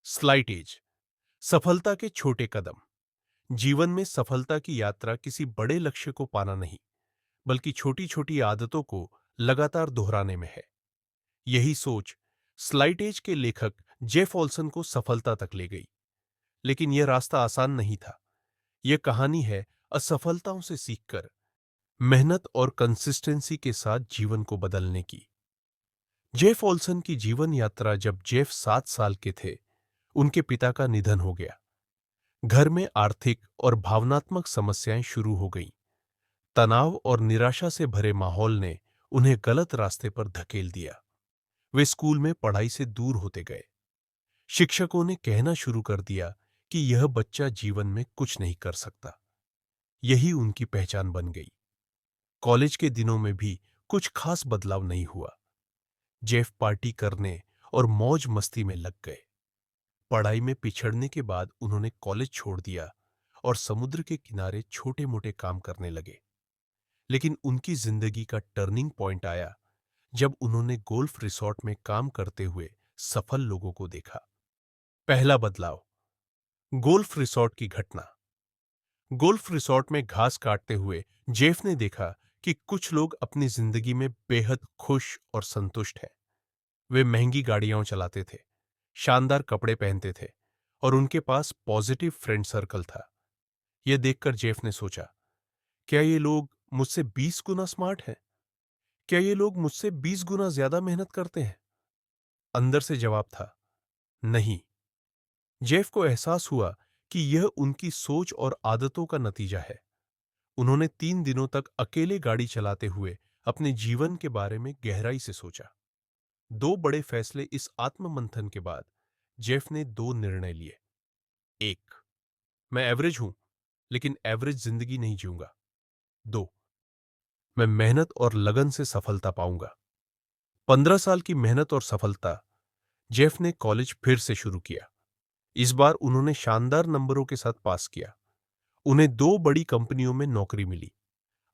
Slight as, सफलता के छोटे कदम। जीवन में सफलता की यात्रा किसी बड़े लक्ष्य को पाना नहीं, बल्कि छोटी छोटी आदतों को लगातार दोहराने में है। यही सोच स्लाइट एज के लेखक जेफ ऑल्सन को सफलता तक ले गई। लेकिन यह रास्ता आसान नहीं था। यह कहानी है असफलताओं से सीखकर मेहनत और कंसिस्टेंसी के साथ जीवन को बदलने की। जेफ ऑल्सन की जीवन यात्रा। जब जेफ 7 साल के थे, उनके पिता का निधन हो गया। घर में आर्थिक और भावनात्मक समस्याएं शुरू हो गईं। तनाव और निराशा से भरे माहौल ने उन्हें गलत रास्ते पर धकेल दिया। वे स्कूल में पढ़ाई से दूर होते गए। शिक्षकों ने कहना शुरू कर दिया कि यह बच्चा जीवन में कुछ नहीं कर सकता। यही उनकी पहचान बन गई। कॉलेज के दिनों में भी कुछ खास बदलाव नहीं हुआ। जेफ पार्टी करने और मौज मस्ती में लग गए। पढ़ाई में पिछड़ने के बाद उन्होंने कॉलेज छोड़ दिया और समुद्र के किनारे छोटे मोटे काम करने लगे। लेकिन उनकी जिंदगी का टर्निंग पॉइंट आया जब उन्होंने गोल्फ रिसॉर्ट में काम करते हुए सफल लोगों को देखा। पहला बदलाव, गोल्फ रिसॉर्ट की घटना। गोल्फ रिसॉर्ट में घास काटते हुए जेफ ने देखा कि कुछ लोग अपनी जिंदगी में बेहद खुश और संतुष्ट हैं। वे महंगी गाड़ियां चलाते थे, शानदार कपड़े पहनते थे और उनके पास पॉजिटिव फ्रेंड सर्कल था। यह देखकर जेफ ने सोचा, क्या ये लोग मुझसे 20 गुना स्मार्ट हैं? क्या ये लोग मुझसे 20 गुना ज्यादा मेहनत करते हैं? अंदर से जवाब था, नहीं। जेफ को एहसास हुआ कि यह उनकी सोच और आदतों का नतीजा है। उन्होंने 3 दिनों तक अकेले गाड़ी चलाते हुए अपने जीवन के बारे में गहराई से सोचा। 2 बड़े फैसले। इस आत्ममंथन के बाद जेफ ने 2 निर्णय लिए। एक, मैं एवरेज हूं, लेकिन एवरेज जिंदगी नहीं जीऊंगा। 2, मैं मेहनत और लगन से सफलता पाऊंगा। 15 साल की मेहनत और सफलता। जेफ ने कॉलेज फिर से शुरू किया। इस बार उन्होंने शानदार नंबरों के साथ पास किया। उन्हें 2 बड़ी कंपनियों में नौकरी मिली।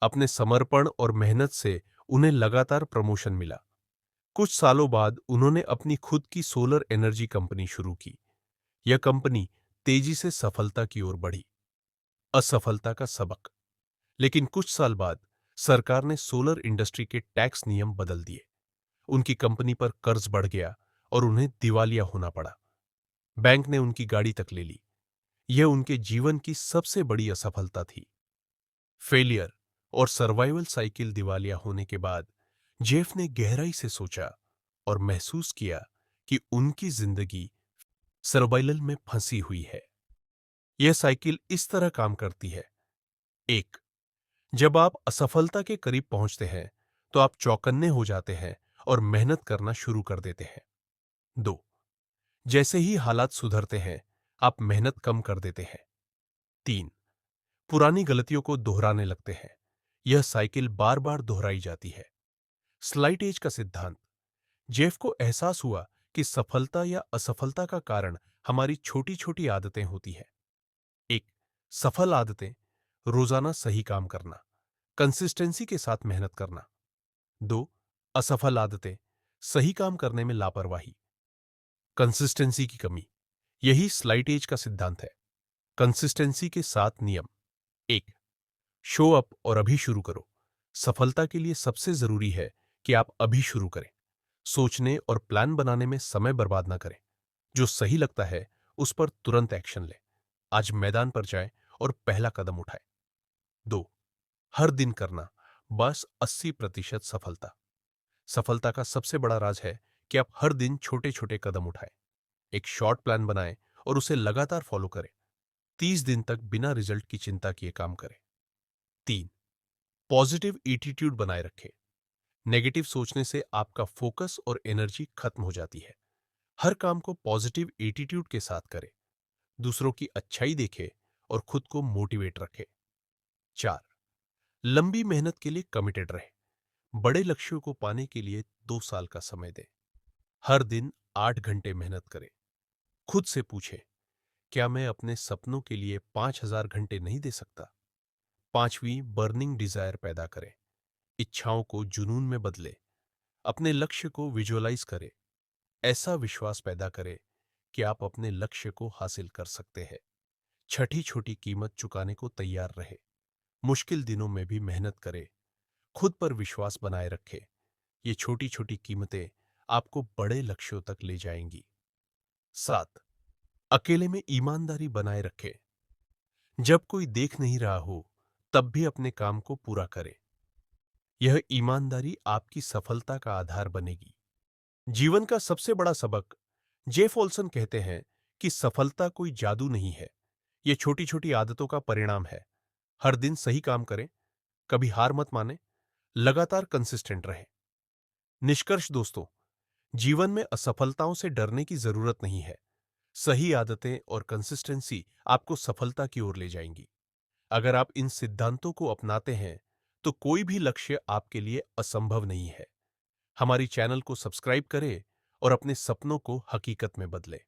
अपने समर्पण और मेहनत से उन्हें लगातार प्रमोशन मिला। कुछ सालों बाद उन्होंने अपनी खुद की सोलर एनर्जी कंपनी शुरू की। यह कंपनी तेजी से सफलता की ओर बढ़ी। असफलता का सबक। लेकिन कुछ साल बाद सरकार ने सोलर इंडस्ट्री के टैक्स नियम बदल दिए। उनकी कंपनी पर कर्ज बढ़ गया और उन्हें दिवालिया होना पड़ा। बैंक ने उनकी गाड़ी तक ले ली। यह उनके जीवन की सबसे बड़ी असफलता थी। फेलियर और सर्वाइवल साइकिल। दिवालिया होने के बाद जेफ ने गहराई से सोचा और महसूस किया कि उनकी जिंदगी सर्वाइवल में फंसी हुई है। यह साइकिल इस तरह काम करती है। एक, जब आप असफलता के करीब पहुंचते हैं तो आप चौकन्ने हो जाते हैं और मेहनत करना शुरू कर देते हैं। 2, जैसे ही हालात सुधरते हैं आप मेहनत कम कर देते हैं। 3, पुरानी गलतियों को दोहराने लगते हैं। यह साइकिल बार बार दोहराई जाती है। स्लाइट एज का सिद्धांत। जेफ को एहसास हुआ कि सफलता या असफलता का कारण हमारी छोटी छोटी आदतें होती हैं। एक, सफल आदतें, रोजाना सही काम करना, कंसिस्टेंसी के साथ मेहनत करना। 2, असफल आदतें, सही काम करने में लापरवाही, कंसिस्टेंसी की कमी। यही स्लाइट एज का सिद्धांत है। कंसिस्टेंसी के साथ नियम। 1, शो अप और अभी शुरू करो। सफलता के लिए सबसे जरूरी है कि आप अभी शुरू करें। सोचने और प्लान बनाने में समय बर्बाद ना करें। जो सही लगता है उस पर तुरंत एक्शन लें। आज मैदान पर जाएं और पहला कदम उठाएं। 2, हर दिन करना, बस 80% सफलता। सफलता का सबसे बड़ा राज है कि आप हर दिन छोटे छोटे कदम उठाएं। एक शॉर्ट प्लान बनाएं और उसे लगातार फॉलो करें। 30 दिन तक बिना रिजल्ट की चिंता किए काम करें। 3, पॉजिटिव एटीट्यूड बनाए रखें। नेगेटिव सोचने से आपका फोकस और एनर्जी खत्म हो जाती है। हर काम को पॉजिटिव एटीट्यूड के साथ करें। दूसरों की अच्छाई देखें और खुद को मोटिवेट रखें। 4, लंबी मेहनत के लिए कमिटेड रहें। बड़े लक्ष्यों को पाने के लिए 2 साल का समय दें। हर दिन 8 घंटे मेहनत करें। खुद से पूछें, क्या मैं अपने सपनों के लिए 5000 घंटे नहीं दे सकता? 5वीं, बर्निंग डिजायर पैदा करें। इच्छाओं को जुनून में बदले। अपने लक्ष्य को विजुअलाइज करें। ऐसा विश्वास पैदा करें कि आप अपने लक्ष्य को हासिल कर सकते हैं। छठी छोटी कीमत चुकाने को तैयार रहे। मुश्किल दिनों में भी मेहनत करें। खुद पर विश्वास बनाए रखें। ये छोटी छोटी कीमतें आपको बड़े लक्ष्यों तक ले जाएंगी। 7. अकेले में ईमानदारी बनाए रखें। जब कोई देख नहीं रहा हो, तब भी अपने काम को पूरा करें। यह ईमानदारी आपकी सफलता का आधार बनेगी। जीवन का सबसे बड़ा सबक, जेफ ओल्सन कहते हैं कि सफलता कोई जादू नहीं है, यह छोटी छोटी आदतों का परिणाम है। हर दिन सही काम करें, कभी हार मत माने, लगातार कंसिस्टेंट रहें। निष्कर्ष दोस्तों, जीवन में असफलताओं से डरने की जरूरत नहीं है। सही आदतें और कंसिस्टेंसी आपको सफलता की ओर ले जाएंगी। अगर आप इन सिद्धांतों को अपनाते हैं, तो कोई भी लक्ष्य आपके लिए असंभव नहीं है। हमारी चैनल को सब्सक्राइब करें और अपने सपनों को हकीकत में बदलें।